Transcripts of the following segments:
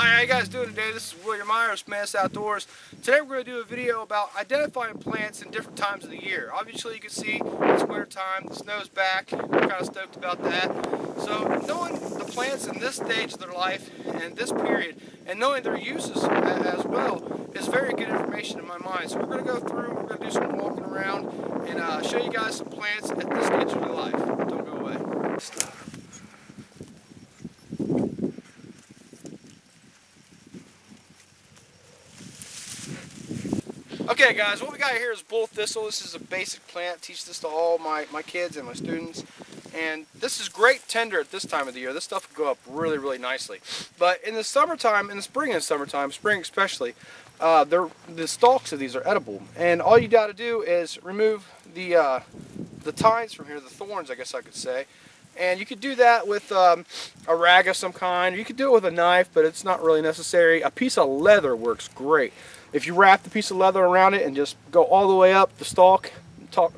Hi, how you guys doing today? This is William Myers, Mantis Outdoors. Today we're going to do a video about identifying plants in different times of the year. Obviously you can see it's winter time, the snow's back, we're kind of stoked about that. So knowing the plants in this stage of their life and this period, and knowing their uses as well, is very good information in my mind. So we're going to go through, we're going to do some walking around, and show you guys some plants at this stage of their life. Don't go away. Okay guys, what we got here is bull thistle. This is a basic plant. I teach this to all my kids and my students. And this is great tender at this time of the year. This stuff will go up really, really nicely. But in the summertime, in the spring and summertime, spring especially, the stalks of these are edible. And all you got to do is remove the tines from here, the thorns I guess I could say. And you could do that with a rag of some kind. You could do it with a knife, but it's not really necessary. A piece of leather works great. If you wrap the piece of leather around it and just go all the way up the stalk,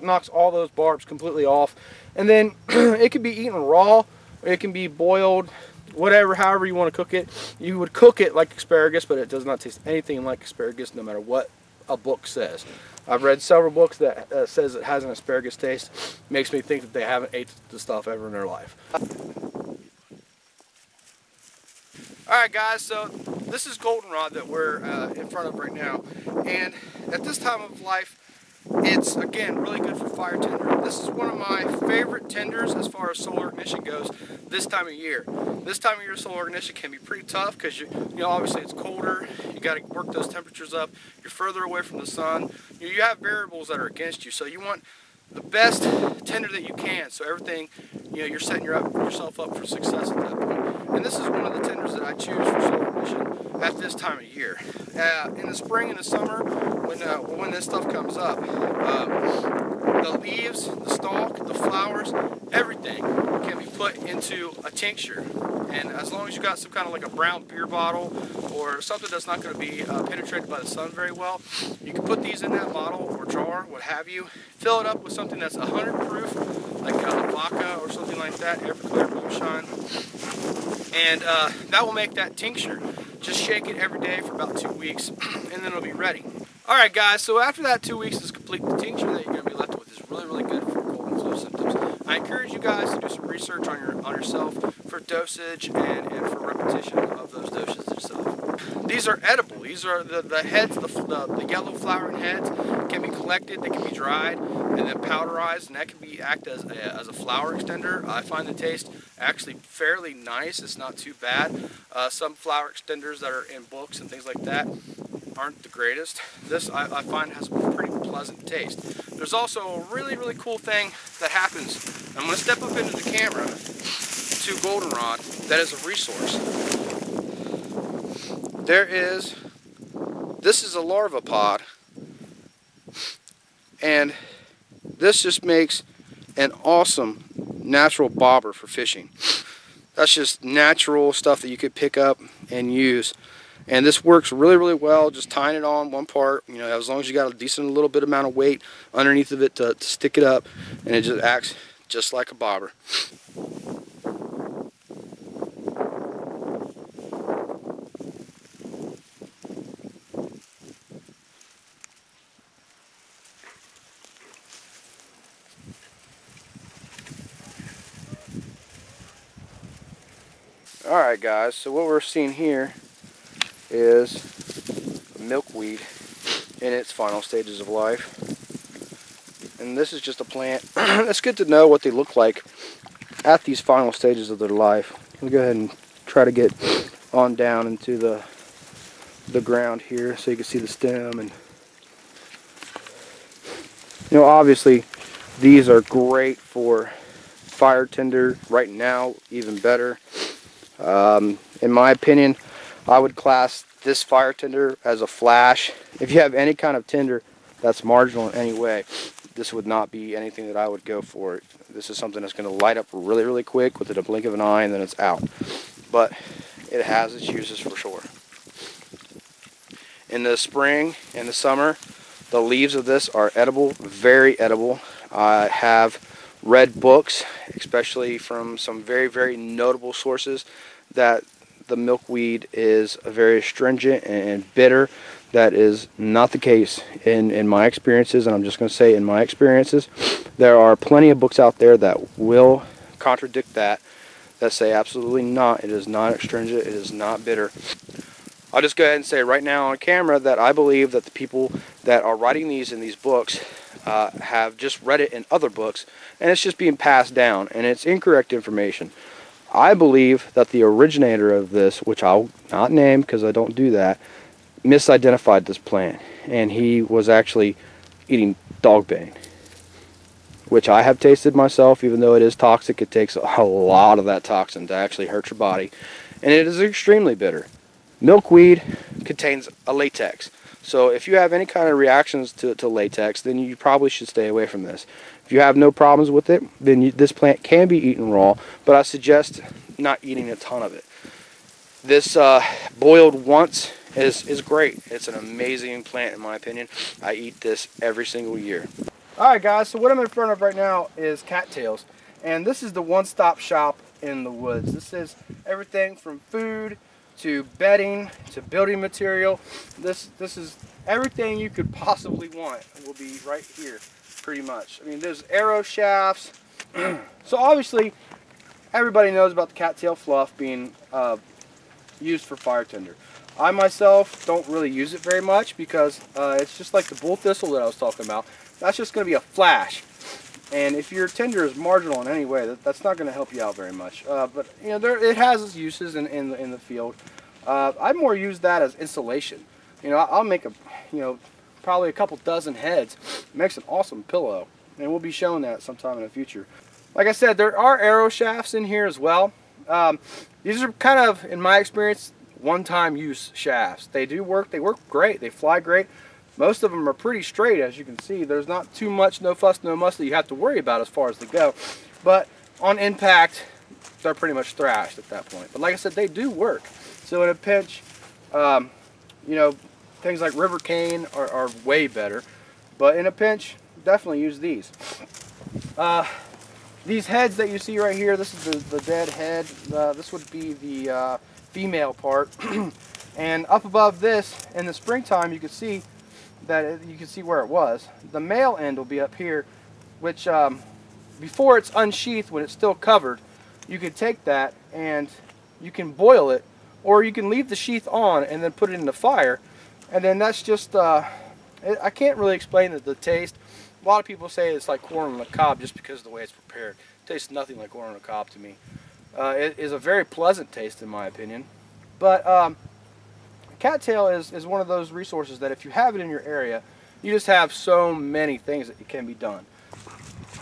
knocks all those barbs completely off. And then it can be eaten raw, or it can be boiled, whatever, however you want to cook it. You would cook it like asparagus, but it does not taste anything like asparagus no matter what a book says. I've read several books that says it has an asparagus taste. Makes me think that they haven't ate the stuff ever in their life. Alright guys, so this is goldenrod that we're in front of right now, and at this time of life it's again really good for fire tender. This is one of my favorite tenders as far as solar ignition goes this time of year. This time of year solar ignition can be pretty tough because you know obviously it's colder, you got to work those temperatures up, you're further away from the sun, you have variables that are against you, so you want the best tender that you can, so everything, you know, you're setting yourself up for success at that point. And this is one of the tenders that I choose for solar ignition at this time of year. In the spring and the summer, when this stuff comes up, the leaves, the stalk, the flowers, everything can be put into a tincture. And as long as you got some kind of like a brown beer bottle or something that's not going to be penetrated by the sun very well, you can put these in that bottle or jar, what have you. Fill it up with something that's 100 proof, like a vodka or something like that, Everclear moonshine. And that will make that tincture. Just shake it every day for about 2 weeks, and then it'll be ready. Alright guys, so after that 2 weeks is complete, the tincture that you're going to be left with is really, really good for cold and flu symptoms. I encourage you guys to do some research on yourself for dosage and for repetition of those doses itself. These are edible. These are the heads, the yellow flowering heads can be collected, they can be dried, and then powderized, and that can act as a flower extender. I find the taste actually fairly nice. It's not too bad. Some flower extenders that are in books and things like that aren't the greatest. This I find has a pretty pleasant taste. There's also a really, really cool thing that happens. I'm going to step up into the camera to goldenrod. That is a resource. This is a larva pod, and this just makes an awesome natural bobber for fishing. That's just natural stuff that you could pick up and use, and this works really, really well. Just tying it on one part, you know, as long as you got a decent little bit amount of weight underneath of it to stick it up, and it just acts just like a bobber. Alright guys, so what we're seeing here is milkweed in its final stages of life. And this is just a plant. It's good to know what they look like at these final stages of their life. We'll go ahead and try to get on down into the ground here so you can see the stem. And you know, obviously these are great for fire tinder right now, even better. In my opinion, I would class this fire tinder as a flash. If you have any kind of tinder that's marginal in any way, this would not be anything that I would go for. This is something that's going to light up really, really quick within a blink of an eye, and then it's out. But it has its uses for sure. In the spring and the summer, the leaves of this are edible, very edible. I have read books, especially from some very, very notable sources, that the milkweed is very astringent and bitter. That is not the case in my experiences, and I'm just going to say in my experiences. There are plenty of books out there that will contradict that say absolutely not. It is not astringent, it is not bitter. I'll just go ahead and say right now on camera that I believe that the people that are writing these in these books have just read it in other books, and it's just being passed down, and it's incorrect information. I believe that the originator of this, which I'll not name because I don't do that, misidentified this plant, and he was actually eating dogbane, which I have tasted myself. Even though it is toxic, it takes a lot of that toxin to actually hurt your body, and it is extremely bitter. Milkweed contains a latex, so if you have any kind of reactions to latex, then you probably should stay away from this. If you have no problems with it, then this plant can be eaten raw, but I suggest not eating a ton of it. This boiled once is great. It's an amazing plant in my opinion. I eat this every single year. Alright guys, so what I'm in front of right now is cattails, and this is the one-stop shop in the woods. This is everything from food to bedding to building material. This is everything you could possibly want will be right here pretty much. I mean, there's arrow shafts. So obviously everybody knows about the cattail fluff being used for fire tinder. I myself don't really use it very much because it's just like the bull thistle that I was talking about. That's just going to be a flash, and if your tinder is marginal in any way, that's not going to help you out very much. But you know, it has its uses in the field. I more use that as insulation. You know, I'll make probably a couple dozen heads. It makes an awesome pillow, and we'll be showing that sometime in the future. Like I said, there are arrow shafts in here as well. These are kind of, in my experience, one-time use shafts. They do work. They work great. They fly great. Most of them are pretty straight, as you can see. There's not too much, no fuss, no muss that you have to worry about as far as they go. But on impact, they're pretty much thrashed at that point. But like I said, they do work. So in a pinch, you know, things like river cane are way better. But in a pinch, definitely use these. These heads that you see right here, this is the dead head. This would be the female part. And up above this, in the springtime, you can see that you can see where it was. The male end will be up here, which before it's unsheathed, when it's still covered, you can take that and you can boil it, or you can leave the sheath on and then put it in the fire, and then that's just I can't really explain the taste. A lot of people say it's like corn on the cob just because of the way it's prepared. It tastes nothing like corn on the cob to me. It is a very pleasant taste in my opinion. But cattail is one of those resources that if you have it in your area, you just have so many things that can be done.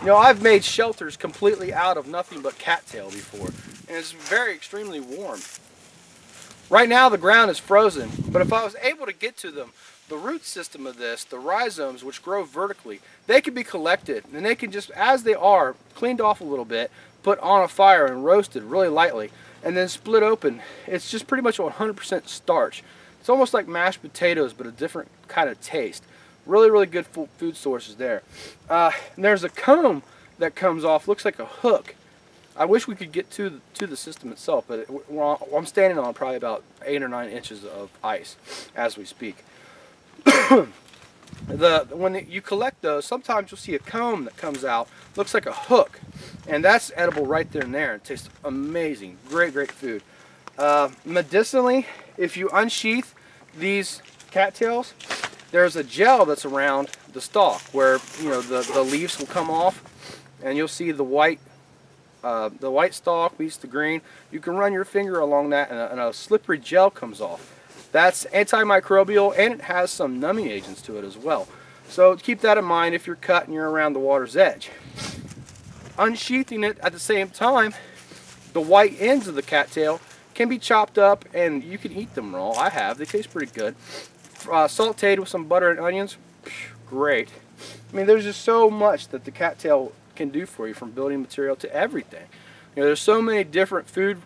You know, I've made shelters completely out of nothing but cattail before, and it's very extremely warm. Right now the ground is frozen, but if I was able to get to them, the root system of this, the rhizomes, which grow vertically, they can be collected, and they can just, as they are, cleaned off a little bit, put on a fire and roasted really lightly, and then split open. It's just pretty much 100% starch. It's almost like mashed potatoes, but a different kind of taste. Really, really good food sources there. And there's a comb that comes off, looks like a hook. I wish we could get to the system itself, but I'm standing on probably about 8 or 9 inches of ice as we speak. When you collect those, sometimes you'll see a comb that comes out, looks like a hook, and that's edible right there and there. It tastes amazing. Great, great food. Medicinally, if you unsheath these cattails, there's a gel that's around the stalk where, you know, the leaves will come off, and you'll see the white stalk meets the green. You can run your finger along that, and a slippery gel comes off. That's antimicrobial, and it has some numbing agents to it as well. So keep that in mind if you're cut and you're around the water's edge. Unsheathing it at the same time, the white ends of the cattail can be chopped up and you can eat them raw. I have. They taste pretty good. Sauteed with some butter and onions, great. I mean, there's just so much that the cattail can do for you, from building material to everything. You know, there's so many different food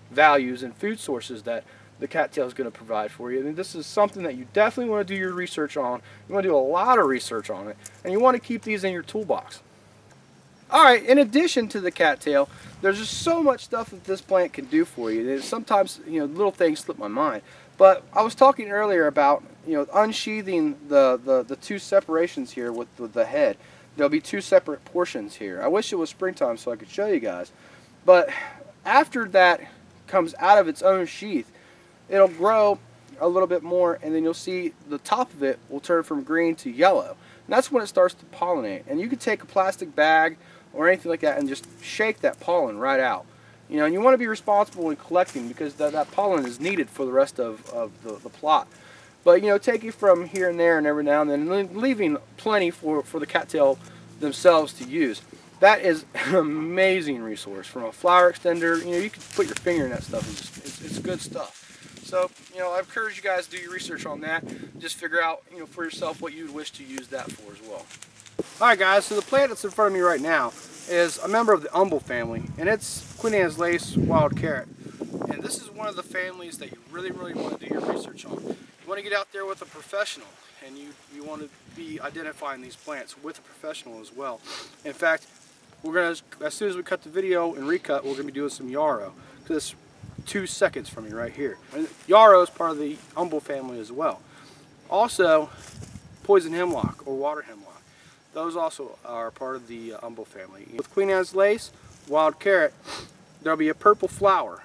values and food sources that the cattail is going to provide for you. I mean, this is something that you definitely want to do your research on. You want to do a lot of research on it, and you want to keep these in your toolbox. Alright, in addition to the cattail, there's just so much stuff that this plant can do for you. Sometimes, little things slip my mind. But I was talking earlier about, unsheathing the two separations here with the head. There'll be two separate portions here. I wish it was springtime so I could show you guys. But after that comes out of its own sheath, it'll grow a little bit more, and then you'll see the top of it will turn from green to yellow. And that's when it starts to pollinate. And you can take a plastic bag or anything like that and just shake that pollen right out. And you want to be responsible in collecting, because that pollen is needed for the rest of the plot. But take it from here and there and every now and then, and leaving plenty for the cattail themselves to use. That is an amazing resource. From a flower extender, you can put your finger in that stuff, and it's good stuff. So, I encourage you guys to do your research on that. Just figure out, for yourself what you'd wish to use that for as well. Alright guys, so the plant that's in front of me right now is a member of the Umbel family, and it's Queen Anne's Lace Wild Carrot. And this is one of the families that you really want to do your research on. You want to get out there with a professional, and you want to be identifying these plants with a professional as well. In fact, we're going to, as soon as we cut the video and recut, we're going to be doing some yarrow. Because it's 2 seconds from me right here. And yarrow is part of the Umbel family as well. Also, poison hemlock or water hemlock. Those also are part of the Umbel family. With Queen Anne's Lace Wild Carrot, there'll be a purple flower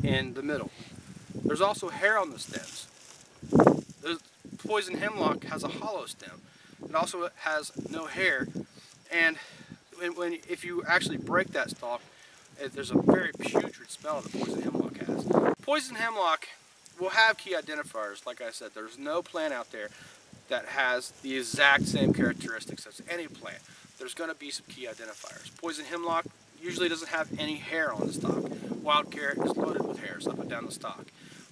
in the middle. There's also hair on the stems. The poison hemlock has a hollow stem. It also has no hair, and if you actually break that stalk, there's a very putrid smell that poison hemlock has. Poison hemlock will have key identifiers. Like I said, there's no plant out there that has the exact same characteristics as any plant. There's going to be some key identifiers. Poison hemlock usually doesn't have any hair on the stalk. Wild carrot is loaded with hairs up and down the stalk.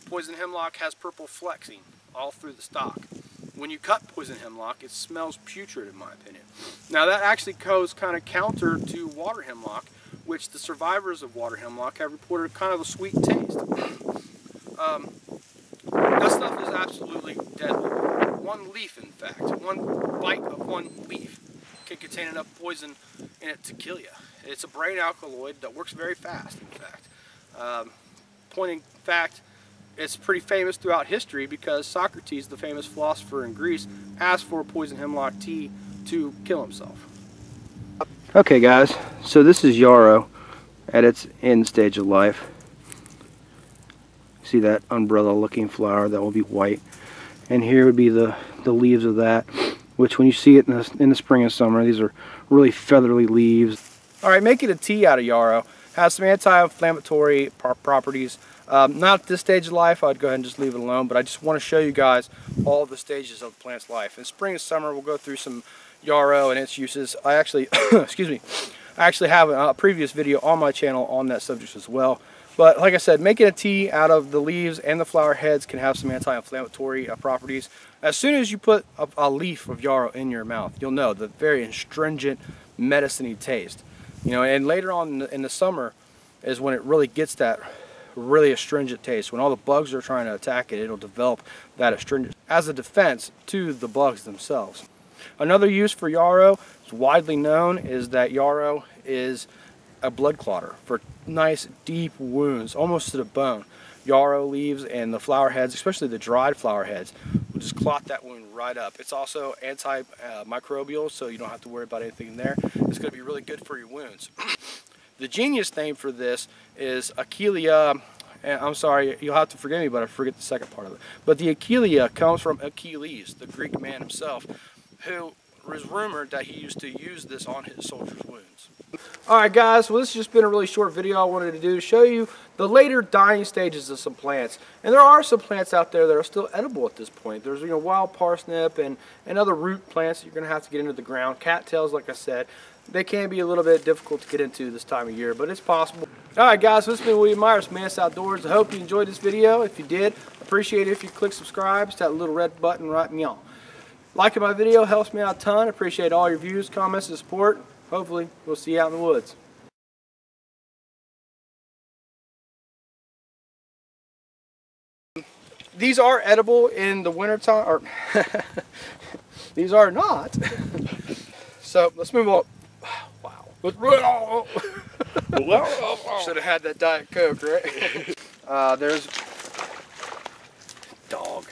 Poison hemlock has purple flexing all through the stalk. When you cut poison hemlock, it smells putrid, in my opinion. Now that actually goes kind of counter to water hemlock, which the survivors of water hemlock have reported kind of a sweet taste. That stuff is absolutely deadly. One leaf, in fact, one bite of one leaf can contain enough poison in it to kill you. It's a brain alkaloid that works very fast, in fact. Pointing fact, it's pretty famous throughout history because Socrates, the famous philosopher in Greece, asked for poison hemlock tea to kill himself. Okay guys, so this is yarrow at its end stage of life. See that umbrella looking flower that will be white, and here would be the leaves of that, which when you see it in the spring and summer, these are really feathery leaves. Alright, making a tea out of yarrow has some anti-inflammatory properties. Not at this stage of life, I'd go ahead and just leave it alone, but I just want to show you guys all the stages of the plant's life. In spring and summer, we'll go through some yarrow and its uses. I actually, excuse me, I actually have a previous video on my channel on that subject as well. But like I said, making a tea out of the leaves and the flower heads can have some anti-inflammatory properties. As soon as you put a leaf of yarrow in your mouth, you'll know the very astringent, medicine-y taste. And later on in the summer is when it really gets that really astringent taste. When all the bugs are trying to attack it, it'll develop that astringent as a defense to the bugs themselves. Another use for yarrow, it's widely known, is that yarrow is a blood clotter for nice deep wounds, almost to the bone. Yarrow leaves and the flower heads, especially the dried flower heads, will just clot that wound right up. It's also antimicrobial, so you don't have to worry about anything in there. It's going to be really good for your wounds. The genius name for this is Achillea. I'm sorry, you'll have to forgive me, but I forget the second part of it. But the Achillea comes from Achilles, the Greek man himself, who was rumored that he used to use this on his soldiers' wounds. Alright guys, well this has just been a really short video I wanted to do to show you the later dying stages of some plants. And there are some plants out there that are still edible at this point. There's wild parsnip and other root plants that you're going to have to get into the ground. Cattails, like I said, they can be a little bit difficult to get into this time of year, but it's possible. Alright guys, so this has been William Myers, Mantis Outdoors. I hope you enjoyed this video. If you did, appreciate it if you click subscribe. It's that little red button right now. Liking my video helps me out a ton. Appreciate all your views, comments, and support. Hopefully, we'll see you out in the woods. These are edible in the wintertime, or these are not. So let's move on. Wow. Should have had that Diet Coke, right? There's dog.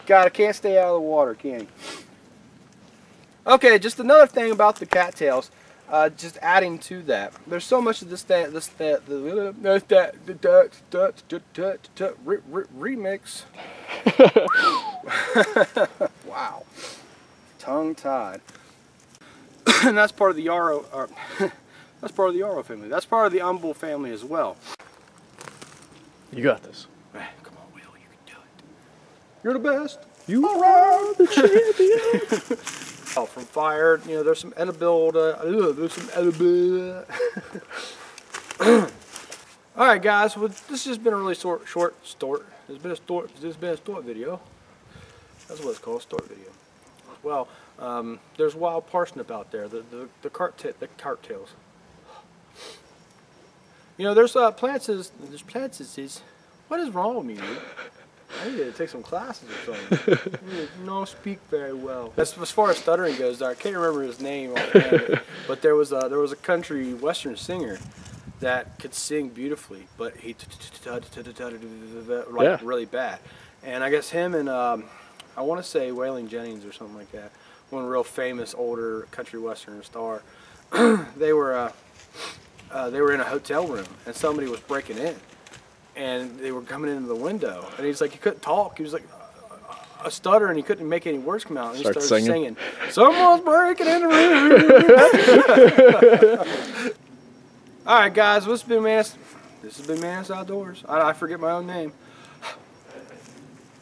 God, I can't stay out of the water, can he? Okay, just another thing about the cattails. Just adding to that, there's so much of this remix. Wow, tongue-tied. And that's part of the yarrow. That's part of the yarrow family. That's part of the Umbel family as well. You got this. Come on, Will, you can do it. You're the best. You are the champion. Oh, from fire, you know, there's some edible. All right, guys. Well, this has just been a really short story. This has been a story video. That's what it's called, a story video. Well, there's wild parsnip out there. The cattails. You know, there's plants. What is wrong with me, dude? I need to take some classes or something. You don't speak very well. As far as stuttering goes, I can't remember his name offhand, but there was a country western singer that could sing beautifully, but he like really bad. And I guess him and I want to say Waylon Jennings or something like that, one real famous older country western star. They were in a hotel room and somebody was breaking in. And they were coming into the window, and he's like, he couldn't talk. He was like a stutter, and he couldn't make any words come out. And he started singing. Someone's breaking in the room. All right, guys, this has been Mantis Outdoors. I forget my own name.